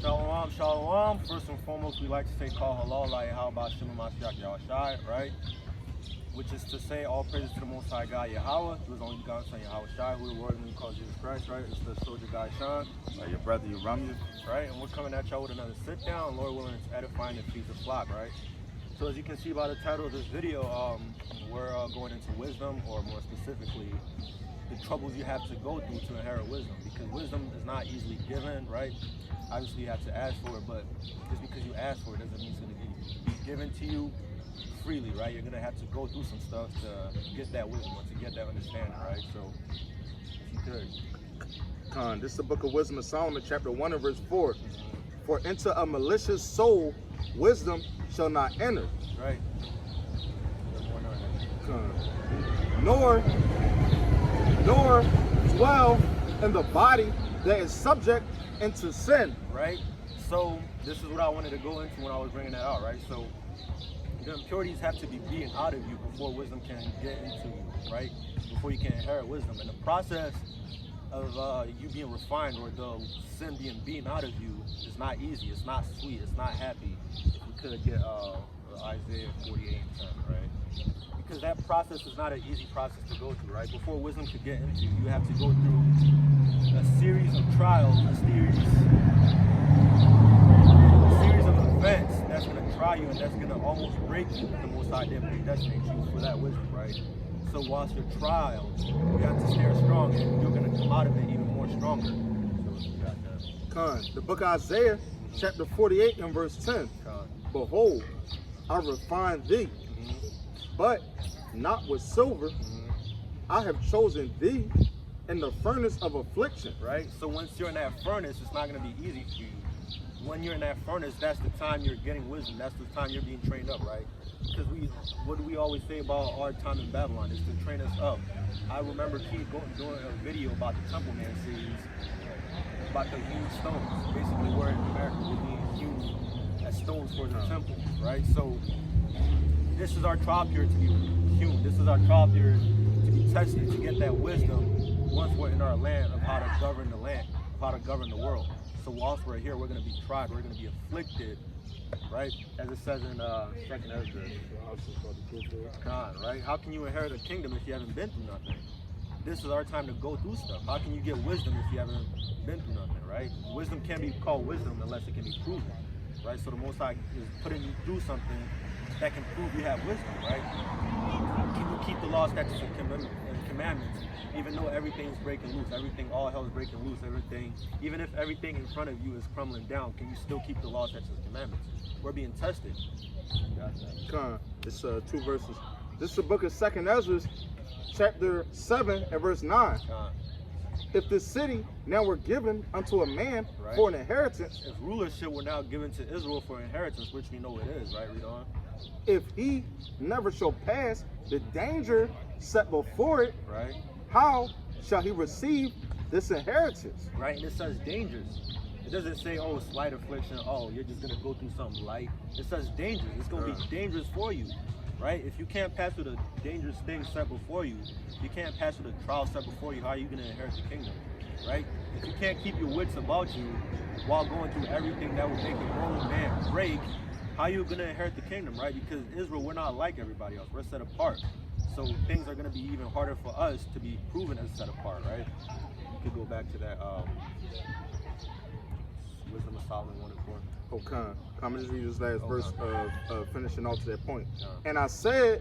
Shalom, shalom. First and foremost, we like to say call halal, like how about Shema Mashiach Yahushai, right? Which is to say all praises to the Most High God Yahweh, who is only God, Son Yahushai, who the word when we call Jesus Christ, right? It's the soldier guy Sean, Your brother, you Ramya. right? And we're coming at y'all with another sit down, Lord willing, it's edifying and feeds the flock, right? So as you can see by the title of this video, we're going into wisdom, or more specifically, the troubles you have to go through to inherit wisdom, because wisdom is not easily given, right? Obviously you have to ask for it, but just because you ask for it doesn't mean it's going to be given to you freely, right? You're going to have to go through some stuff to get that wisdom or to get that understanding, right? So if you could. This is the book of Wisdom of Solomon, chapter 1 and verse 4. For into a malicious soul wisdom shall not enter. Right. Nor dwell in the body that is subject into sin. Right. So this is what I wanted to go into when I was bringing that out, right? So the impurities have to be beaten out of you before wisdom can get into you, right? Before you can inherit wisdom. And the process of you being refined, or the sin being beaten out of you, is not easy. It's not sweet. It's not happy. If we could get Isaiah 48 and 10, right? Because that process is not an easy process to go through, right? Before wisdom could get into you, you have to go through a series of trials, a series of events that's going to try you and that's going to almost break you. The Most High didn't predestinate you for that wisdom, right? So whilst your trials, you have to stay strong, and you're going to come out of it even more stronger. So you got that. The book of Isaiah, chapter 48 and verse 10. Behold, I refine thee, but not with silver. I have chosen thee in the furnace of affliction. Right? So once you're in that furnace, it's not going to be easy for you. When you're in that furnace, that's the time you're getting wisdom. That's the time you're being trained up, right? Because what do we always say about our time in Babylon? Is to train us up. I remember Keith doing a video about the Temple Man series, about the huge stones. Basically, we're in America, we're being hewn as stones for the temple, right? So this is our trial period to be hewn. This is our trial period to be tested, to get that wisdom once we're in our land of how to govern the land, of how to govern the world. So whilst we're here, we're going to be tried, we're going to be afflicted, right? As it says in 2nd Ezra, right? How can you inherit a kingdom if you haven't been through nothing? This is our time to go through stuff. How can you get wisdom if you haven't been through nothing, right? Wisdom can't be called wisdom unless it can be proven, right? So the Most High is putting you through something that can prove you have wisdom, right? Can you keep the law, statutes, and commandments, even though everything's breaking loose, all hell is breaking loose, even if everything in front of you is crumbling down, can you still keep the law, statutes, and commandments? We're being tested. It's 2 verses. This is the book of 2nd Ezra, chapter 7 and verse 9. If the city now were given unto a man for an inheritance, if rulership were now given to Israel for inheritance, which we know it is, right? Read on. If he never shall pass the danger set before it, right? How shall he receive this inheritance? Right, and it says dangers. It doesn't say, oh, slight affliction, oh, you're just going to go through something light. It says dangers. It's going to be dangerous for you, right? If you can't pass through the dangerous things set before you, you can't pass through the trials set before you, how are you going to inherit the kingdom, right? If you can't keep your wits about you while going through everything that will make a normal man break, how are you going to inherit the kingdom, right? Because Israel, we're not like everybody else. We're set apart. So things are going to be even harder for us to be proven as set apart, right? You could go back to that Wisdom of Solomon 1 and 4. Okay, I'm going to just read this last verse of finishing off to that point. And I said,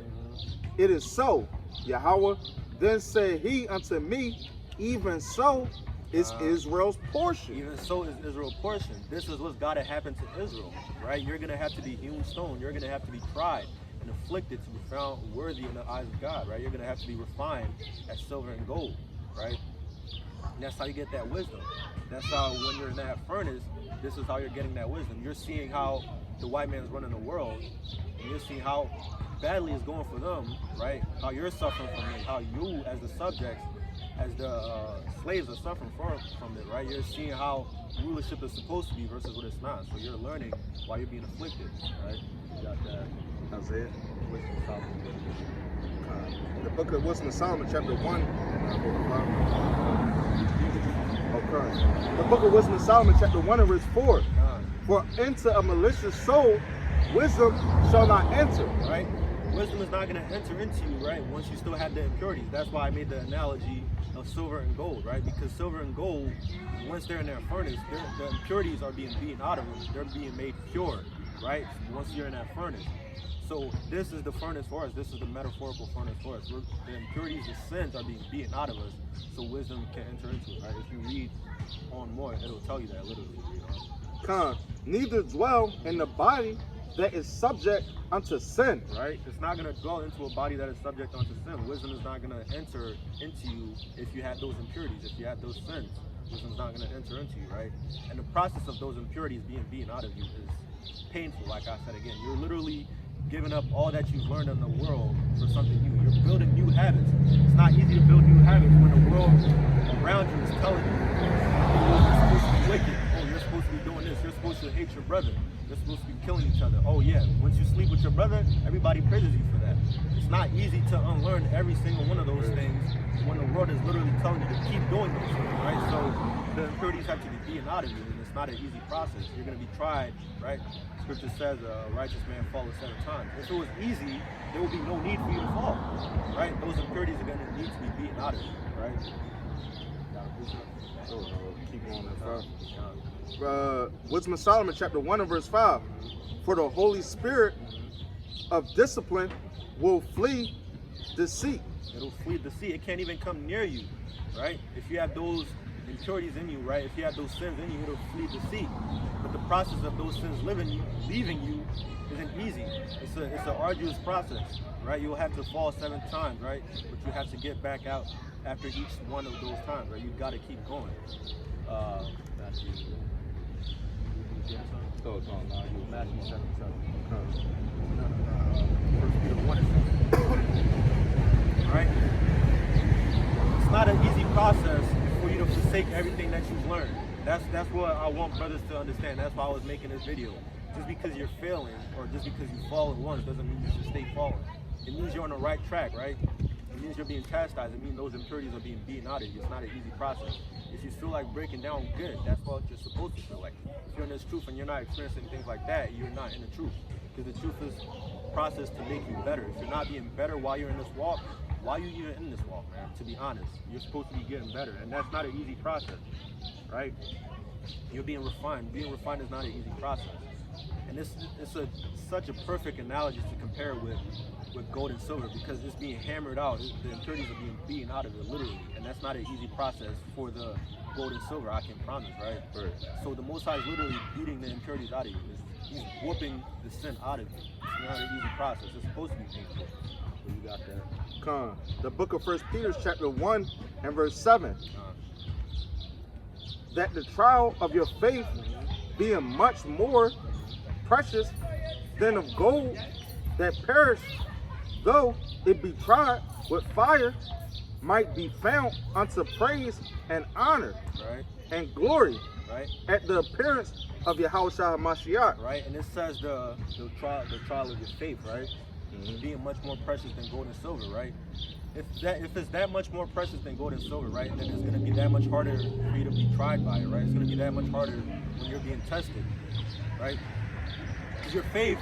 it is so, Yahweh. Then said he unto me, even so is Israel's portion. Even so is Israel's portion. This is what's got to happen to Israel, right? You're going to have to be hewn stone. You're going to have to be tried and afflicted to be found worthy in the eyes of God, right? You're going to have to be refined as silver and gold, right? And that's how you get that wisdom. That's how, when you're in that furnace, this is how you're getting that wisdom. You're seeing how the white man's running the world, and you're seeing how badly it's going for them, right? How you're suffering from it, how you, as the subjects, as the slaves, are suffering from it, right? You're seeing how rulership is supposed to be versus what it's not. So you're learning while you're being afflicted, right? You got that. Isaiah. Wisdom of Solomon. The book of Wisdom of Solomon, chapter 1. Okay. The book of Wisdom of Solomon, chapter 1 and verse 4. For into a malicious soul, wisdom shall not enter. Right? Wisdom is not going to enter into you, right? Once you still have the impurities. That's why I made the analogy of silver and gold, right? Because silver and gold, once they're in their furnace, the impurities are being beaten out of them. They're being made pure, right? Once you're in that furnace. So this is the furnace for us. This is the metaphorical furnace for us. The impurities, the sins are being beaten out of us, so wisdom can enter into it, right? If you read on more, it'll tell you that literally. Neither dwell in the body that is subject unto sin. Right? It's not going to dwell into a body that is subject unto sin. Wisdom is not going to enter into you if you have those impurities, if you have those sins. Wisdom is not going to enter into you, right? And the process of those impurities being beaten out of you is painful, like I said again. You're literally giving up all that you've learned in the world for something new. You're building new habits. It's not easy to build new habits when the world around you is telling you, oh, you're supposed to be wicked. Oh, you're supposed to be doing this. You're supposed to hate your brother. You're supposed to be killing each other. Oh yeah, once you sleep with your brother, everybody praises you for that. It's not easy to unlearn every single one of those things when the world is literally telling you to keep doing those things, right? So the impurities have to be beaten out of you, and it's not an easy process. You're going to be tried, right? Scripture says a righteous man falleth 7 times. If it was easy, there would be no need for you to fall, right? Those impurities are going to need to be beaten out of you, right? Keep going that far. Wisdom of Solomon, chapter 1 and verse 5. For the Holy Spirit of discipline will flee deceit. It'll flee deceit. It can't even come near you, right? If you have those impurities in you, right? If you have those sins in you, it'll flee deceit. But the process of those sins leaving you isn't easy. It's an arduous process, right? You'll have to fall 7 times, right? But you have to get back out after each one of those times, right? You've got to keep going. Matthew 7:7. First Peter 1 and 7. Right? It's not an easy process for you to forsake everything that you've learned. That's what I want brothers to understand. That's why I was making this video. Just because you're failing or just because you've fallen once doesn't mean you should stay falling. It means you're on the right track, right? It means you're being chastised. It means those impurities are being beaten out of you. It's not an easy process. If you feel like breaking down, good. That's what you're supposed to feel like. If you're in this truth and you're not experiencing things like that, you're not in the truth. Because the truth is a process to make you better. If you're not being better while you're in this walk, why are you even in this walk, man? To be honest, you're supposed to be getting better. And that's not an easy process, right? You're being refined. Being refined is not an easy process. And it's such a perfect analogy to compare with gold and silver because it's being hammered out. The impurities are being beaten out of it literally, and that's not an easy process for the gold and silver, I can promise, right? So the Most High is literally beating the impurities out of you. He's whooping the sin out of you. It's not an easy process. It's supposed to be painful. So you got that. The book of 1 Peter chapter 1 and verse 7. That the trial of your faith being much more precious than of gold that perish, though it be tried with fire, might be found unto praise and honor, right, and glory, right, at the appearance of Yahushua HaMashiach. Right, and it says the trial of your faith, right, being much more precious than gold and silver, right. If it's that much more precious than gold and silver, right, then it's going to be that much harder for you to be tried by it, right. It's going to be that much harder when you're being tested, right. Because your faith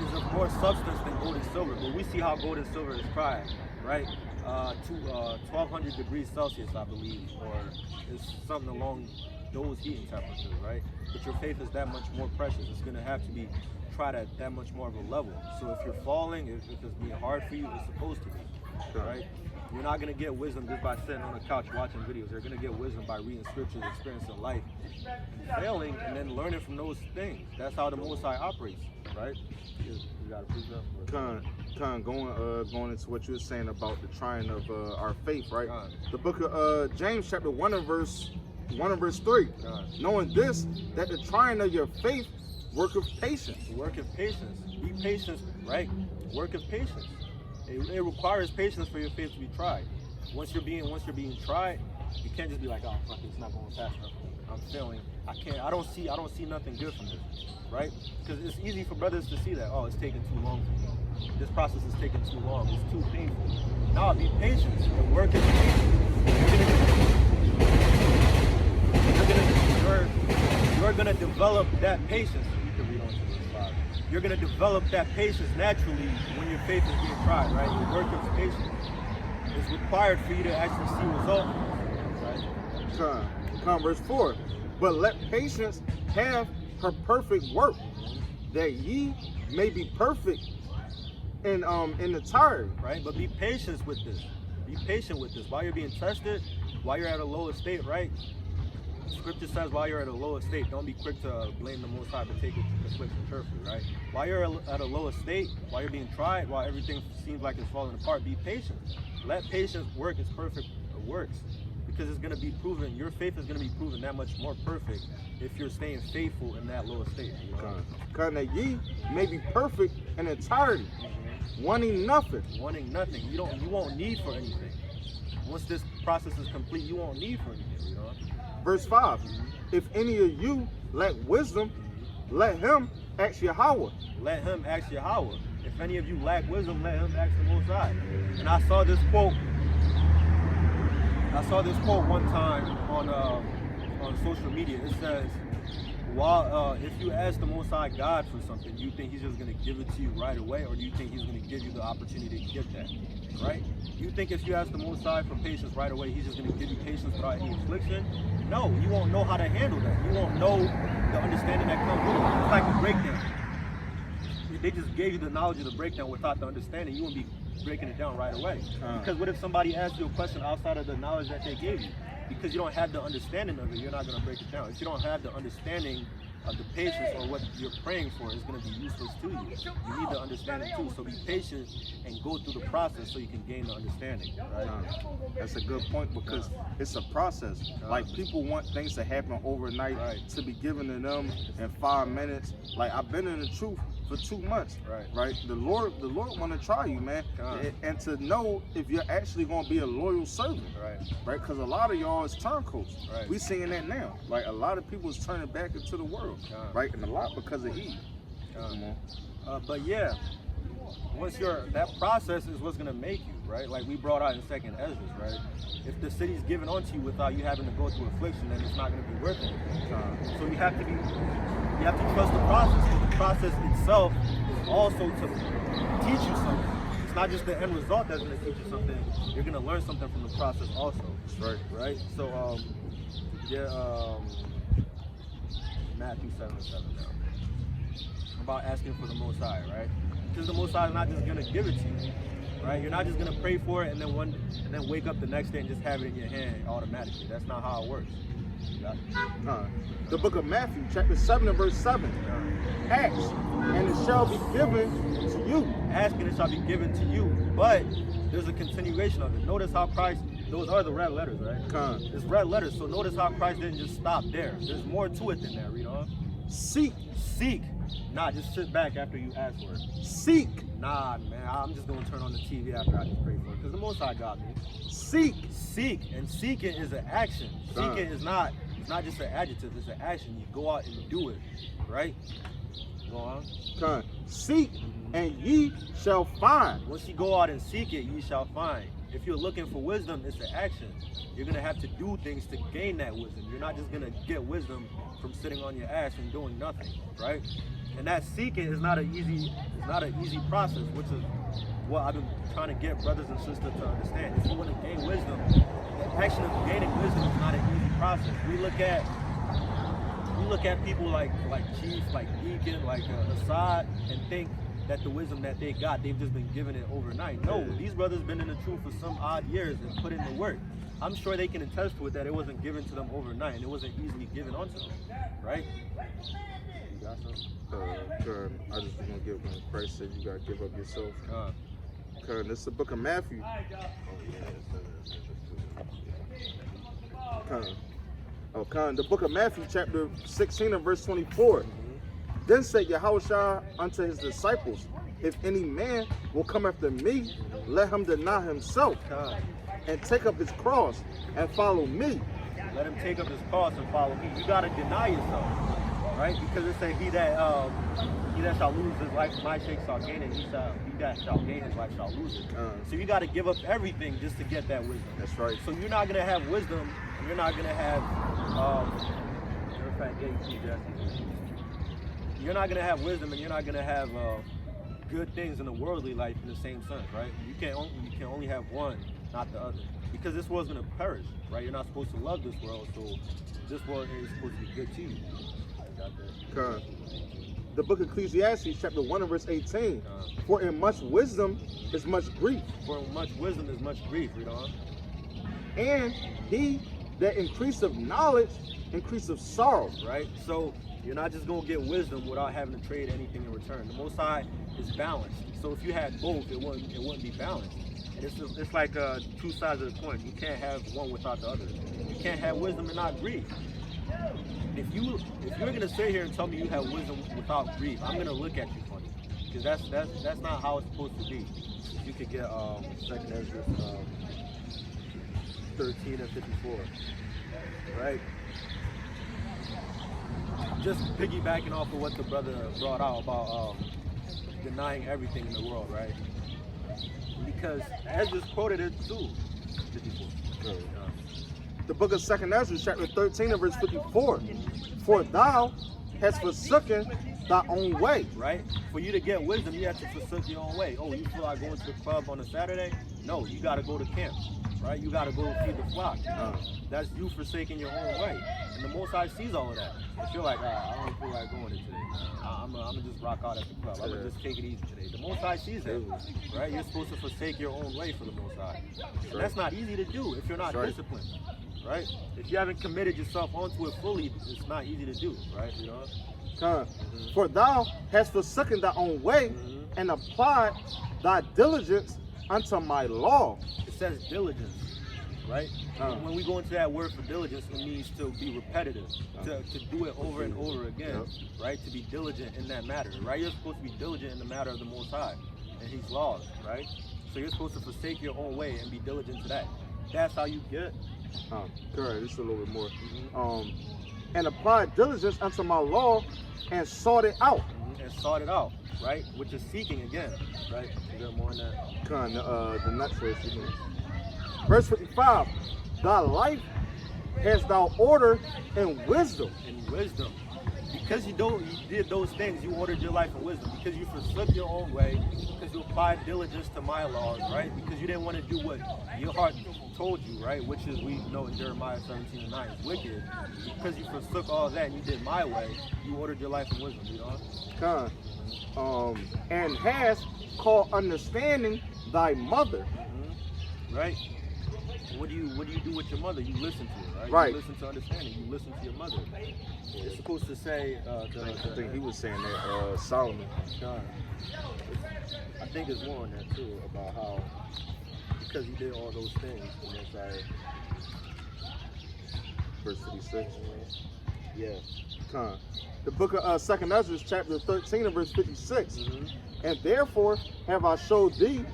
is of more substance than gold and silver, but we see how gold and silver is tried, right? To 1200 degrees Celsius, I believe, or it's something along those heating temperatures, right? But your faith is that much more precious. It's going to have to be tried at that much more of a level. So if you're falling, if it's being hard for you, it's supposed to be, right? You're not going to get wisdom just by sitting on the couch watching videos. You're going to get wisdom by reading scriptures, experiencing life, and failing, and then learning from those things. That's how the Most High operates, right? You got to preach up. Going into what you were saying about the trying of our faith, right? The book of James chapter 1 and verse 3. Knowing this, that the trying of your faith work of patience. Work of patience. Be patient, right? Work of patience. It requires patience for your faith to be tried. Once you're being tried, you can't just be like, oh fuck, it's not going fast enough. I'm failing. I don't see nothing good from this, right? Because it's easy for brothers to see that, oh, it's taking too long for me. This process is taking too long. It's too painful. Now be patient and work in patience. You're gonna develop that patience. read on to verse 5. You're going to develop that patience naturally when your faith is being tried, right? The work of patience is required for you to actually see results, right? Verse 4. But let patience have her perfect work, that ye may be perfect in the tired. Right? But be patient with this. Be patient with this. While you're being tested, while you're at a lower state, right? Scripture says while you're at a lower state, don't be quick to blame the Most High, but take it affliction cheerfully, right? While you're at a lower state, while you're being tried, while everything seems like it's falling apart, be patient. Let patience work its perfect works, because it's going to be proven, your faith is going to be proven that much more perfect if you're staying faithful in that lower state. That ye may be perfect in entirety, wanting nothing. Wanting nothing. You won't need for anything. Once this process is complete, you won't need for anything, you know? Verse 5. If any of you lack wisdom, let him ask Yahweh. Let him ask Yahweh. If any of you lack wisdom, let him ask the Most High. And I saw this quote one time on social media. It says, if you ask the Most High God for something, do you think he's just going to give it to you right away, or do you think he's going to give you the opportunity to get that, right? You think if you ask the Most High for patience right away, he's just going to give you patience without any affliction? No, you won't know how to handle that. You won't know the understanding that comes with it. It's like a breakdown. If they just gave you the knowledge of the breakdown without the understanding, you wouldn't be breaking it down right away. Because what if somebody asks you a question outside of the knowledge that they gave you? Because you don't have the understanding of it, you're not going to break it down. If you don't have the understanding of the patience or what you're praying for, is going to be useless to you. You need the understanding too. So be patient and go through the process so you can gain the understanding. Right? That's a good point, because it's a process. Like, people want things to happen overnight, to be given to them in 5 minutes. Like, I've been in the truth for 2 months, right? The Lord want to try you, man, and to know if you're actually going to be a loyal servant, right? Because a lot of y'all is turncoats. We seeing that now. Like, a lot of people is turning back into the world, right? And a lot because of Eve. But yeah, once that process is what's gonna make you, right? Like we brought out in 2nd Ezra, right? If the city's given onto you without you having to go through affliction, then it's not gonna be worth it. So you have to trust the process. But the process itself is also to teach you something. It's not just the end result that's gonna teach you something. You're gonna learn something from the process also. Right? So Matthew 7:7 now. About asking for the Most High, right? Because the Most High is not just gonna give it to you, right? You're not just gonna pray for it and then wake up the next day and just have it in your hand automatically. That's not how it works. The book of Matthew, chapter 7 and verse 7. Ask, and it shall be given to you. Ask, and it shall be given to you. But there's a continuation of it. Notice how Christ, those are the red letters, right? It's red letters, so notice how Christ didn't just stop there. There's more to it than that. Read on. Seek. Nah, just sit back after you ask for it. Seek. Nah, man, I'm just gonna turn on the TV after I just pray for it, because the Most High got me. Seek, and seeking is an action. Seeking is not just an adjective; it's an action. You go out and do it, right? Go on. Seek, and ye shall find. Once you go out and seek it, ye shall find. If you're looking for wisdom, it's an action. You're gonna have to do things to gain that wisdom. You're not just gonna get wisdom from sitting on your ass and doing nothing, right? And that seeking is not an easy process, which is what I've been trying to get brothers and sisters to understand. If you want to gain wisdom, the action of gaining wisdom is not an easy process. We look at people like Chief, like Deacon, like Assad, and think that the wisdom that they got, they've just been given it overnight. No, these brothers been in the truth for some odd years and put in the work. I'm sure they can attest to it that it wasn't given to them overnight and it wasn't easily given onto them, right? You got something? I just want to give when Christ said you got to give up yourself. This is the book of Matthew. The book of Matthew, chapter 16 and verse 24. Then said Yahushua unto his disciples, if any man will come after me, let him deny himself and take up his cross and follow me. Let him take up his cross and follow me. You gotta deny yourself, right? Because it says he that shall lose his life for my sake shall gain it. He that shall gain his life shall lose it. So you gotta give up everything just to get that wisdom. That's right. So you're not gonna have wisdom, and you're not gonna have you're not gonna have wisdom and you're not gonna have good things in the worldly life in the same sense, right? You can only have one, not the other, because this world's gonna perish, right? You're not supposed to love this world, so this world is supposed to be good to you. Con. The book of Ecclesiastes, chapter 1 and verse 18. For in much wisdom is much grief. For much wisdom is much grief, read on. And he that increaseth knowledge increaseth sorrow. Right? So you're not just gonna get wisdom without having to trade anything in return. The Most High is balanced. So if you had both, it wouldn't be balanced. And it's like two sides of the coin. You can't have one without the other. You can't have wisdom and not grief. If you're gonna sit here and tell me you have wisdom without grief, I'm gonna look at you funny, because that's not how it's supposed to be. You could get 2nd Ezra 13 and 54, right? Just piggybacking off of what the brother brought out about denying everything in the world, right? Because Ezra quoted it too. 54. The book of 2nd Ezra, chapter 13 and verse 54. For thou hast forsaken thy own way. Right? For you to get wisdom, you have to forsake your own way. Oh, you feel like going to the club on a Saturday? No, you got to go to camp. Right? You got to go feed the flock. That's you forsaking your own way. And the Most High sees all of that. If you're like, I don't feel like going there today. I'm gonna just rock out at the club. I'm gonna just take it easy today. The Most High sees that. Right? You're supposed to forsake your own way for the Most High. And that's not easy to do if you're not disciplined. Right? If you haven't committed yourself onto it fully, it's not easy to do, right? You know? For thou hast forsaken thy own way and applied thy diligence unto my law. It says diligence, right? When we go into that word for diligence, it means to be repetitive, to do it over and over again, right? To be diligent in that matter, right? You're supposed to be diligent in the matter of the Most High and His laws, right? So you're supposed to forsake your own way and be diligent to that. That's how you get. Correct. Just a little bit more. And applied diligence unto my law and sought it out. And sought it out, right? Which is seeking again, right? You got more on that. The next verse. Verse 55. Thy life hast thou ordered in wisdom. In wisdom. Because you did those things, you ordered your life in wisdom. Because you forsook your own way. Because you applied diligence to my laws, right? Because you didn't want to do what your heart told you, right? Which is, we know in Jeremiah 17 and 9, is wicked. Because you forsook all that and you did my way, you ordered your life in wisdom, you know? And hast called understanding thy mother. Right? What do you do with your mother? You listen to it, right? Right. You listen to understanding. You listen to your mother. It's supposed to say. I think he was saying that Solomon. I think it's more on that too, about how because he did all those things, and it's like verse 56. Yeah. The book of 2nd Ezra, chapter 13 and verse 56. And therefore have I showed thee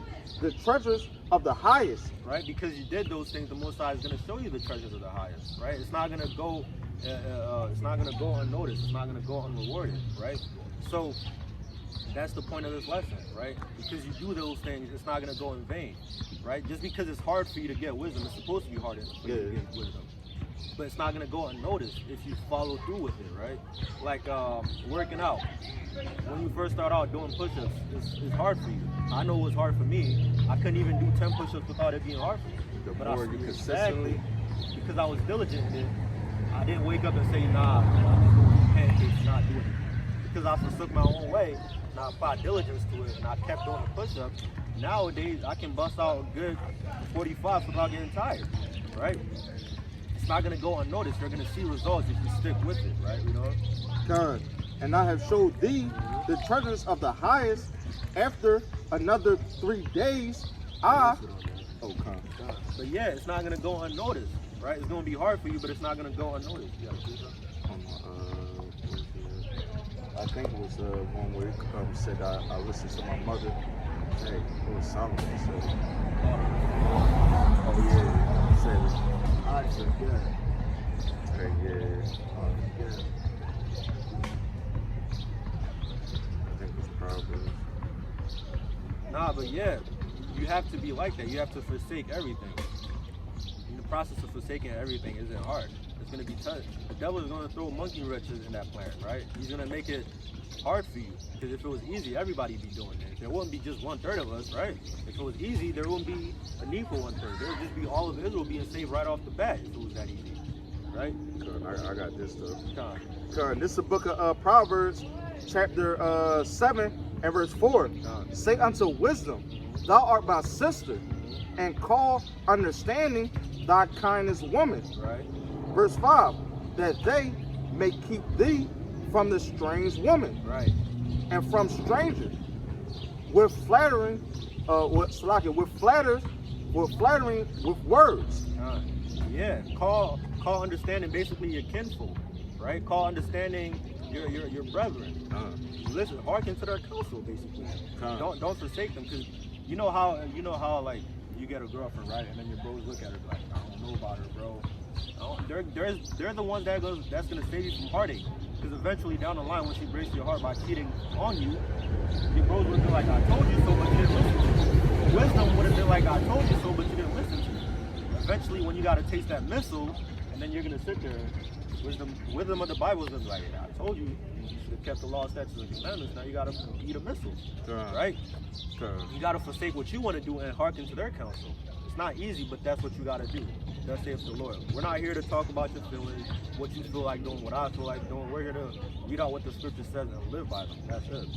the treasures of the highest. Right? Because you did those things, the Most High is going to show you the treasures of the highest. Right? It's not going to go. It's not going to go unnoticed. It's not going to go unrewarded. Right? So that's the point of this lesson, right? Because you do those things, it's not going to go in vain, right? Just because it's hard for you to get wisdom, it's supposed to be harder for you to get wisdom. But it's not going to go unnoticed if you follow through with it, right? Like working out. When you first start out doing push-ups, it's hard for you. I know it was hard for me. I couldn't even do 10 push-ups without it being hard for me. The more you consistently, because I was diligent in it, I didn't wake up and say, nah, I'm just going to do pancakes and not do it. Because I forsook my own way, and I applied diligence to it, and I kept doing the push-ups. Nowadays, I can bust out a good 45 without getting tired, right? It's not going to go unnoticed. You're going to see results if you stick with it, right? You know? And I have showed thee the treasures of the highest. After another 3 days, But yeah, it's not going to go unnoticed, right? It's going to be hard for you, but it's not going to go unnoticed. I think it was one where he said, I listened to my mother. Hey, it was Solomon said it. Oh yeah, he said it. I said, yeah. Hey, yeah. I think it was Proverbs. Nah, but yeah, you have to be like that. You have to forsake everything. And the process of forsaking everything isn't hard. It's gonna be tough. The devil is gonna throw monkey wrenches in that plan, right? He's gonna make it hard for you. Because if it was easy, everybody'd be doing it. There wouldn't be just 1/3 of us, right? If it was easy, there wouldn't be a need for 1/3. There would just be all of Israel being saved right off the bat if it was that easy, right? I got this stuff. Con. This is the book of Proverbs, chapter 7 and verse 4. Say unto wisdom, thou art my sister, and call understanding thy kindest woman. Right. Verse 5, that they may keep thee from the strange woman, Right. and from strangers, with flattering, with flattering with words. Yeah. Call understanding basically your kinfolk, right? Call understanding your brethren. Listen, hearken to their counsel, basically. Don't forsake them, because you know how like you get a girlfriend, right? And then your bros look at her like, I don't know about her, bro. They're the ones that's gonna save you from heartache. Because eventually down the line, when she breaks your heart by cheating on you, your bros would be like, I told you so, but you didn't listen to me. Wisdom would have been like, I told you so, but you didn't listen to me. Eventually, when you gotta taste that missile, and then you're gonna sit there, wisdom of the Bible is gonna be like, I told you, you should have kept the law, statutes, and commandments. Now you gotta eat a missile, right? You gotta forsake what you want to do and hearken to their counsel. It's not easy, but that's what you gotta do. Thus saith the Lord. We're not here to talk about your feelings, what you feel like doing, what I feel like doing. We're here to read out what the scripture says and live by them. That's it.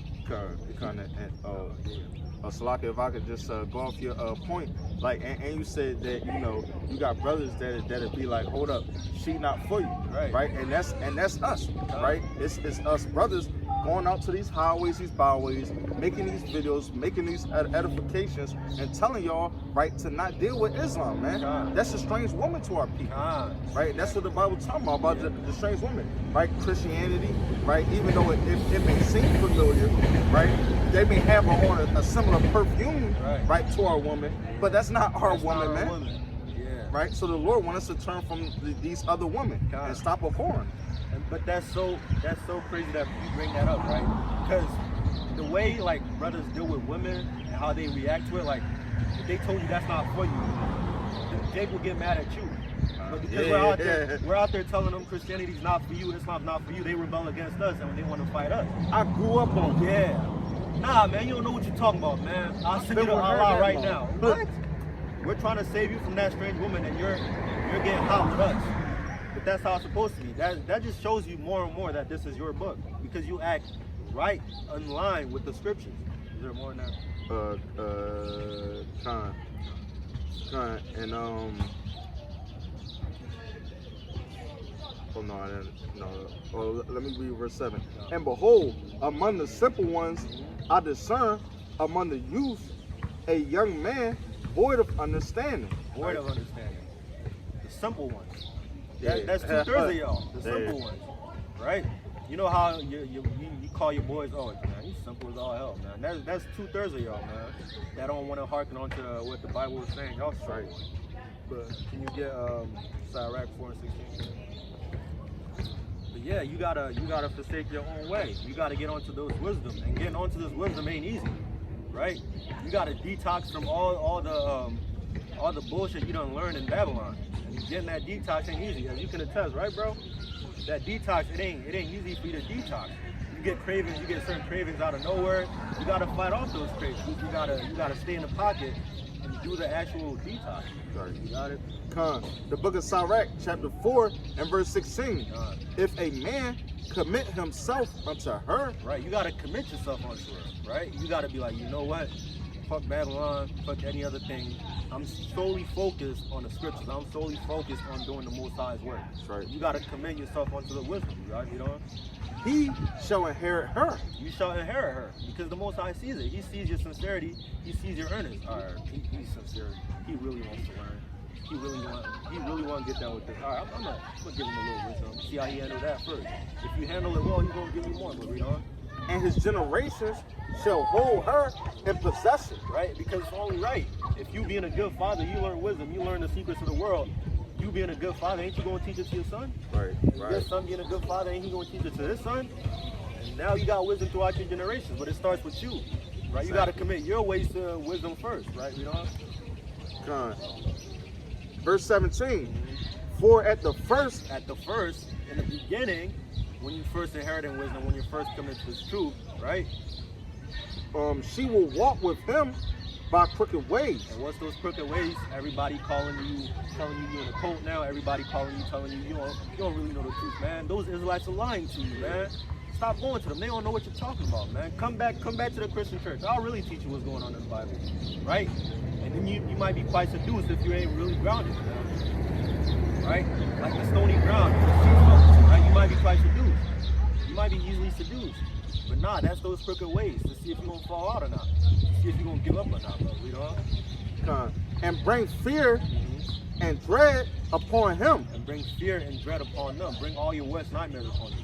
Salaka, if I could just go off your point, like, and you said that, you know, you got brothers that'd be like, hold up, she not for you, right? And that's us, right? It's us brothers going out to these highways, these byways, making these videos, making these edifications, and telling y'all, right, to not deal with Islam, man. That's a strange woman to our people, right? That's what the Bible talking about the strange woman, right? Christianity, right? Even though it may seem familiar, right? They may have on a similar perfume, right, to our woman, but that's not our woman, man. Right? So the Lord wants us to turn from these other women and stop a whoring. But that's so crazy that you bring that up, right? Because the way like brothers deal with women and how they react to it, like if they told you that's not for you, Jake will get mad at you. But because we're out there telling them Christianity's not for you, Islam's not for you, they rebel against us and they want to fight us. I grew up on Nah, man, you don't know what you're talking about, man. I'll send you to Allah right now. What? We're trying to save you from that strange woman, and you're getting hot with us. But that's how it's supposed to be. That just shows you more and more that this is your book, because you act right in line with the scriptures. Is there more than that? And oh no, I didn't. No. Oh, let me read verse 7. And behold, among the simple ones, I discern among the youth a young man void of understanding. Void of understanding. The simple ones. That's 2/3 of y'all. The simple ones, right? You know how you call your boys, oh man, you simple as all hell, man. That's 2/3 of y'all, man. That don't want to hearken on to what the Bible is saying. Y'all straight. But can you get Sirach 4:16? But yeah, you gotta forsake your own way. You gotta get onto those wisdom, and getting onto this wisdom ain't easy, right? You gotta detox from all the bullshit you done learned in Babylon. And getting that detox ain't easy, as you can attest, right, bro? That detox, it ain't easy for you to detox. You get cravings, you get certain cravings out of nowhere. You gotta fight off those cravings. You gotta stay in the pocket and do the actual detox. You got it? The book of Sirach, chapter 4 and verse 16. If a man commit himself unto her, right? You gotta commit yourself unto her, right? You gotta be like, you know what? Fuck Babylon, fuck any other thing. I'm solely focused on the scriptures. I'm solely focused on doing the Most High's work. Right. You gotta commit yourself onto the wisdom, right? You know? He shall inherit her. You shall inherit her, because the Most High sees it. He sees your sincerity. He sees your earnest. All right, he's sincere. He really wants to learn. He really want to get down with this. All right, I'm gonna give him a little wisdom. See how he handled that first. If you handle it well, he's gonna give you more. But read on. And his generations shall hold her in possession. Right? Because it's only right. If you being a good father, you learn wisdom. You learn the secrets of the world. You being a good father, ain't you going to teach it to your son? Right. Your son being a good father, ain't he going to teach it to his son? And now you got wisdom throughout your generations, but it starts with you, right? You got to commit your ways to wisdom first, right? You know. Verse 17. For at the first, in the beginning, when you first inheriting wisdom, when you're first coming to this truth, right? she will walk with him by crooked ways. And what's those crooked ways? Everybody calling you, telling you you're in a cult now. Everybody calling you, telling you you don't really know the truth, man. Those Israelites are lying to you, man. Stop going to them. They don't know what you're talking about, man. Come back to the Christian church. I'll really teach you what's going on in the Bible, right? And then you might be quite seduced if you ain't really grounded, man. Right? Like the stony ground, right? You might be quite seduced. You might be easily seduced. But nah, that's those crooked ways to see if you're going to fall out or not. To see if you're going to give up or not, bro. You know? And bring fear and dread upon him. And bring fear and dread upon them. Bring all your worst nightmares upon you.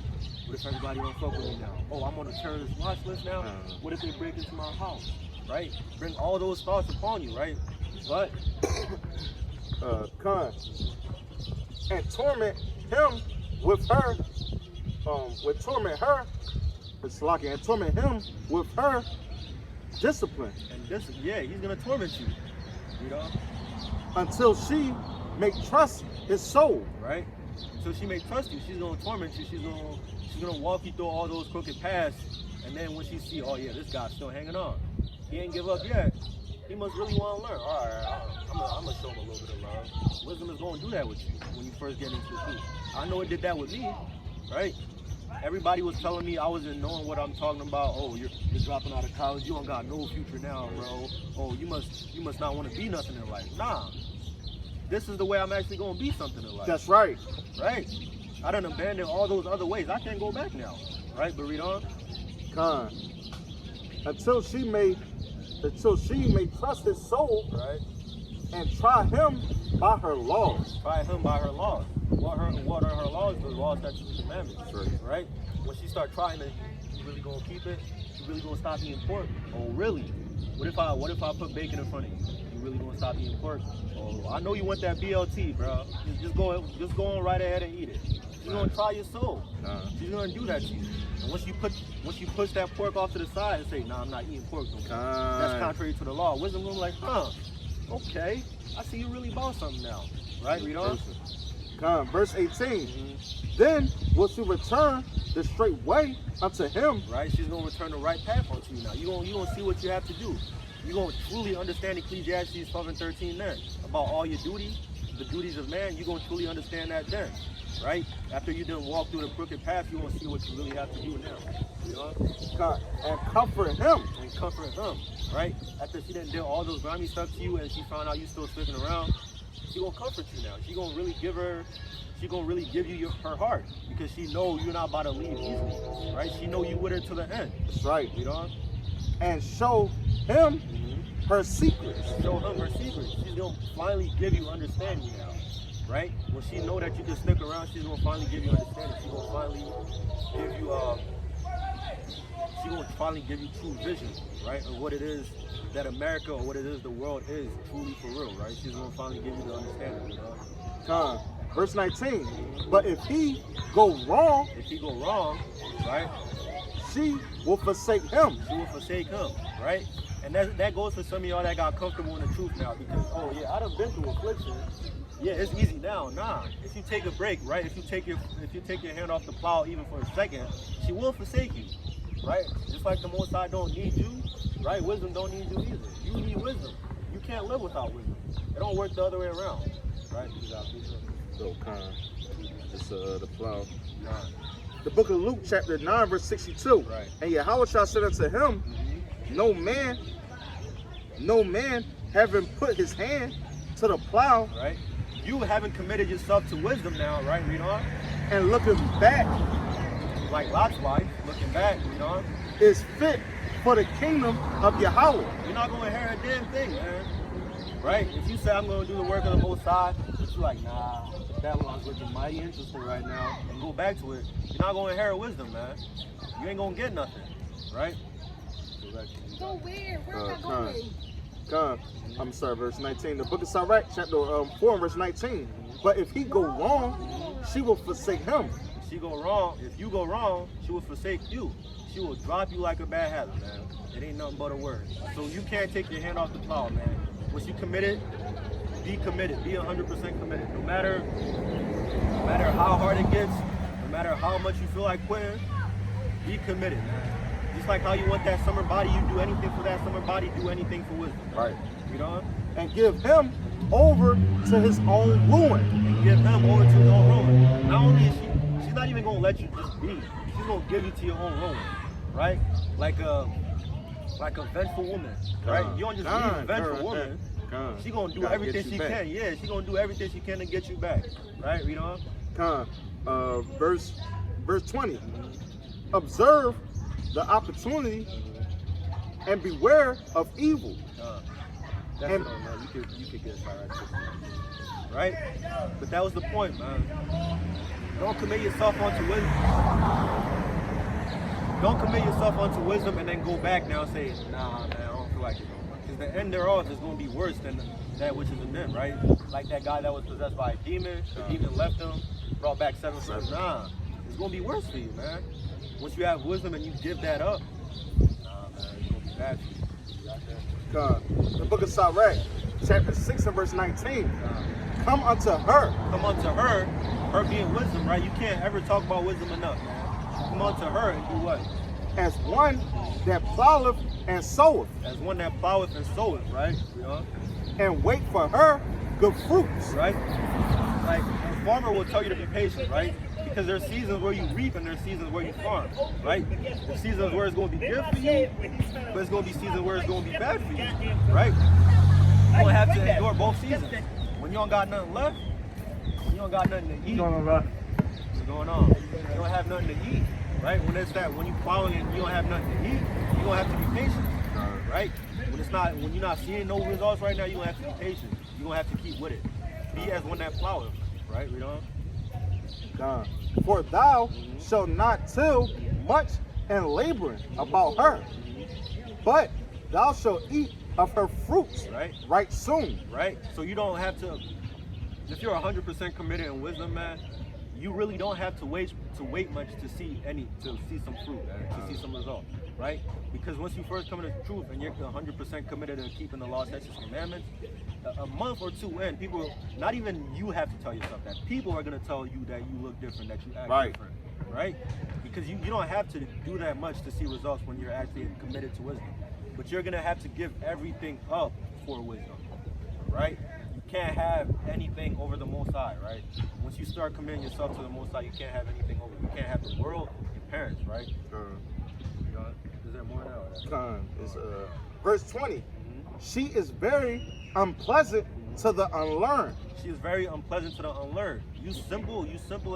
What if everybody don't fuck with me now? Oh, I'm on a terrorist watch list now? What if they break into my house? Right? Bring all those thoughts upon you, right? But and torment him with her, and torment him with her discipline. And this, yeah, he's gonna torment you, you know, until she may trust his soul. Right? So she may trust you. She's gonna torment you. She's gonna walk you through all those crooked paths. And then when she see, oh yeah, this guy's still hanging on. He ain't give up yet. He must really want to learn. All right, I'm gonna show him a little bit of love. Wisdom is gonna do that with you when you first get into the truth. I know it did that with me, right? Everybody was telling me I wasn't knowing what I'm talking about. Oh, you're dropping out of college. You don't got no future now, bro. Oh, you must not want to be nothing in life. Nah, this is the way I'm actually gonna be something in life. That's right. Right. I done abandoned all those other ways. I can't go back now. Right? But read on. Until she may trust his soul. Right. And try him by her laws. Try him by her laws. What are her laws? The laws, statutes, and commandments. Right? When she start trying it, you really gonna keep it? You really gonna stop eating pork? Oh, really? What if I put bacon in front of you? You really gonna stop eating pork? Oh, I know you want that BLT, bro. Just go on right ahead and eat it. She's gonna try your soul. She's gonna do that to you. And once you push that pork off to the side and say, nah, I'm not eating pork no more. That's contrary to the law. Wisdom gonna be like, okay, I see you really about something now. Right? Read on. Verse 18. Then will she return the straight way unto him. Right? She's gonna return the right path onto you now. You gonna see what you have to do. You're gonna truly understand Ecclesiastes 12 and 13 then. About all your duties, the duties of man, you're gonna truly understand that then. Right? After you done walk through the crooked path, you gonna see what you really have to do now. You know? And comfort him. And comfort him. Right? After she done did all those grimy stuff to you and she found out you still sticking around, she gonna comfort you now. She gonna really give you her heart because she know you're not about to leave easily. Right? She know you with her to the end. That's right. You know? And show him her secrets. Show him her secrets. She's gonna finally give you understanding now. Right? When she know that you can stick around, she's gonna finally give you understanding. She's gonna finally give you true vision, right? Of what it is that America or what it is the world is truly for real, right? She's gonna finally give you the understanding, you know? Verse 19. But if he go wrong, right? She will forsake him. She will forsake him, right? And that goes for some of y'all that got comfortable in the truth now because, oh yeah, I done been through affliction. Yeah, it's easy now. Nah, if you take a break, right? If you take your hand off the plow even for a second, she will forsake you, right? Just like the Most High don't need you, right? Wisdom don't need you either. You need wisdom. You can't live without wisdom. It don't work the other way around, right? So it's the plow. The book of Luke, chapter 9, verse 62. Right. And Yahweh shall said unto him, no man having put his hand to the plow. Right. You haven't committed yourself to wisdom now, right? Read on. And looking back, like Lot's wife, looking back, read on. Is fit for the kingdom of Yahweh. You're not going to inherit a damn thing, man. Right? If you say I'm going to do the work of the Most High, but you're like, nah, Babylon's looking mighty interesting right now, and go back to it, you're not going to inherit wisdom, man. You ain't going to get nothing, right? So weird. Where am I going? I'm sorry, verse 19. The book of Sirach, chapter 4, verse 19. But if he go wrong, she will forsake him. If you go wrong, she will forsake you. She will drop you like a bad habit, man. It ain't nothing but a word. So you can't take your hand off the plow, man. Once you committed, be committed. Be 100% committed. No matter how hard it gets, no matter how much you feel like quitting, be committed, man. Just like how you want that summer body, you do anything for that summer body, do anything for wisdom. Right. You know? And give him over to his own ruin. And give him over to his own ruin. Not only is she's not even gonna let you just be. She's gonna give you to your own ruin, right? Like a vengeful woman, right? You don't just leave a vengeful woman. She gonna do everything she can. Yeah, she gonna do everything she can to get you back, right? You know? Verse 20. Observe the opportunity and beware of evil. That's And- it, man. You could get fired, right? But that was the point, man. Don't commit yourself onto wisdom. Don't commit yourself onto wisdom and then go back now and say, nah, man, I don't feel like it no more. Because the end thereof is going to be worse than that which is in them, right? Like that guy that was possessed by a demon. The demon left him, brought back 7 friends. Nah, it's going to be worse for you, man. Once you have wisdom and you give that up, nah, man, it's going to be bad for you. You got that? The book of Sirach, chapter 6 and verse 19. Come unto her. Come unto her, her being wisdom, right? You can't ever talk about wisdom enough, man. Come unto her and do what? As one that ploweth and soweth, As one that ploweth and soweth, right? You know? and wait for her good fruits. Right? Like, a farmer will tell you to be patient, right? Because there's seasons where you reap and there's seasons where you farm, right? There's seasons where it's going to be good for you, but it's going to be seasons where it's going to be bad for you, right? You're going to have to endure both seasons. When you don't got nothing left, when you don't got nothing to eat, what's going on? You don't have nothing to eat, right? When it's that, when you plowing and you don't have nothing to eat, you're going to have to be patient, right? When you're not seeing no results right now, you're going to have to be patient. You're going to have to keep with it. Be as one that ploweth, right? You know? For thou shalt not till much and laboring about her, but thou shalt eat of her fruits right soon. Right? So you don't have to, if you're 100% committed in wisdom, man, you really don't have to wait much to see some fruit, man, to see some result, right? Because once you first come into the truth and you're 100% committed to keeping the law, statutes, and commandments, a month or two in, people, not even you have to tell yourself that. People are going to tell you that you look different, that you act different, right? Because you don't have to do that much to see results when you're actually committed to wisdom. But you're going to have to give everything up for wisdom, right? You can't have anything over the Most High, right? Once you start committing yourself to the Most High, you can't have anything over. You can't have the world, your parents, right? Is there more now? It's, verse 20. She is very unpleasant to the unlearned. She is very unpleasant to the unlearned. You simple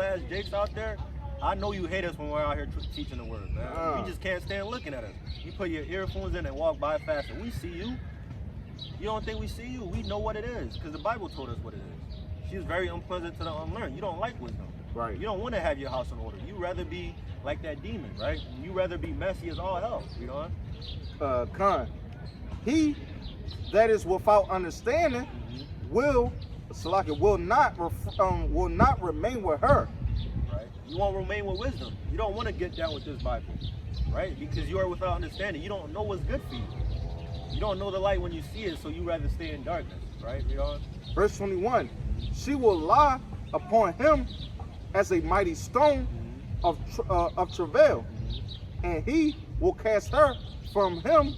ass jakes out there. I know you hate us when we're out here teaching the word, man. We just can't stand looking at us. You put your earphones in and walk by fast, and we see you. You don't think we see you? We know what it is, because the Bible told us what it is. She is very unpleasant to the unlearned. You don't like wisdom. Right. You don't want to have your house in order. You rather be like that demon, right? You rather be messy as all hell, you know? He that is without understanding will not remain with her. Right? You won't remain with wisdom. You don't want to get down with this Bible, right? Because you are without understanding. You don't know what's good for you. You don't know the light when you see it, so you rather stay in darkness, right? You know? Verse 21. She will lie upon him as a mighty stone of travail, and he will cast her from him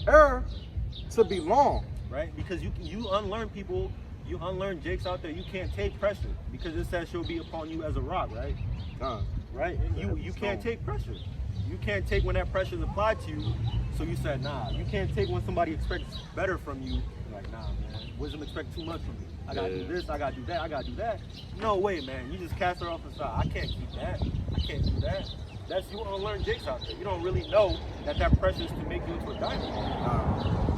to belong. Right? Because you unlearn people, you unlearn jakes out there, you can't take pressure because it says she'll be upon you as a rock, right? Right? You can't take pressure. You can't take when that pressure is applied to you. So you said, nah. You can't take when somebody expects better from you. You're like, nah, man. Wisdom expects too much from me. I gotta do this, I gotta do that, I gotta do that. No way, man. You just cast her off the side. I can't keep that. I can't do that. That's you unlearn jakes out there. You don't really know that pressure is to make you into a diamond.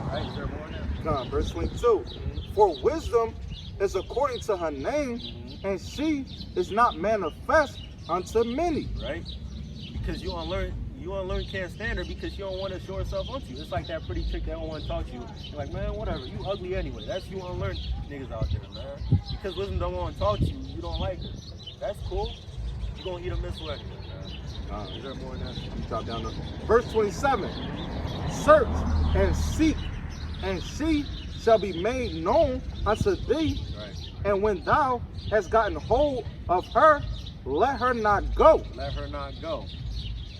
Right? Is there more now? Verse 22. For wisdom is according to her name, and she is not manifest unto many. Right? Because you unlearn can't stand her because you don't want to show herself onto you. It's like that pretty chick that don't want to talk to you. You're like, man, whatever. You ugly anyway. That's you unlearn niggas out there, man. Because wisdom don't want to talk to you, you don't like her. That's cool. You gonna eat a missile anyway, man. Is there more than that? Drop down to verse 27. Search and seek, and she shall be made known unto thee, Right. and when thou hast gotten hold of her, let her not go. Let her not go.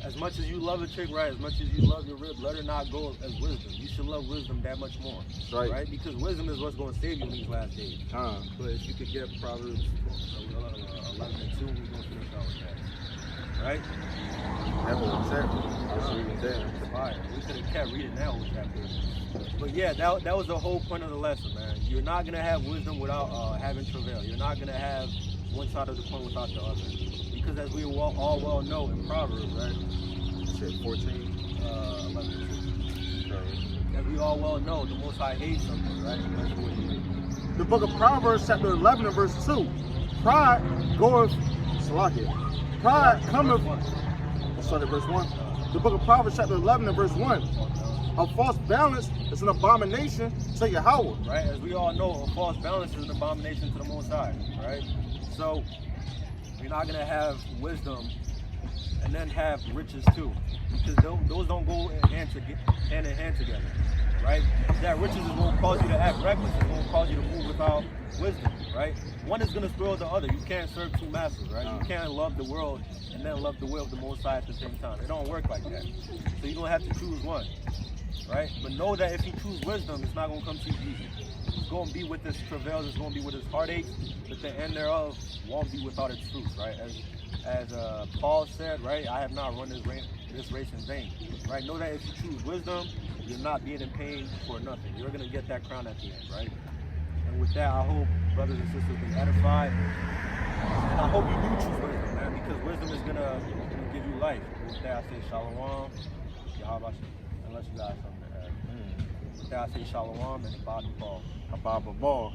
As much as you love a chick, right? As much as you love your rib, let her not go as wisdom. You should love wisdom that much more. Right. Because wisdom is what's going to save you in these last days. But if you could get Proverbs 11 and 2, we're going to finish out with that. Right? That whole chapter. Just reading that. Fire. We could have kept reading that whole chapter. But yeah, that was the whole point of the lesson, man. You're not going to have wisdom without having travail. You're not going to have one side of the coin without the other. Because as we all well know in Proverbs, right? You said 14? 11 and 2. As we all well know, the Most High hates something, right? That's what he is. The book of Proverbs, chapter 11 and verse 2. Pride goeth, Salakia. Pride cometh, let's start at verse 1. The book of Proverbs, chapter 11 and verse 1. A false balance is an abomination to Yahweh. Right? As we all know, a false balance is an abomination to the Most High, right? So, you're not going to have wisdom and then have riches too. Because those don't go hand in hand together, right? That riches is going to cause you to act reckless. It's going to cause you to move without wisdom, right? One is going to spoil the other. You can't serve two masters, right? You can't love the world and then love the will of the Most High at the same time. It don't work like that. So you're going to have to choose one, right? But know that if you choose wisdom, it's not going to come to you easy. It's going to be with its travails, it's going to be with its heartaches, but the end thereof won't be without its fruits, right? As Paul said, right, I have not run this race in vain, right? Know that if you choose wisdom, you're not being in pain for nothing. You're going to get that crown at the end, right? And with that, I hope brothers and sisters been edified, and I hope you do choose wisdom, man, because wisdom is going to give you life. With that, I say shalom, Yahweh, unless you got something to add. With that, I say shalom and Abad Ball. Ababa Ball.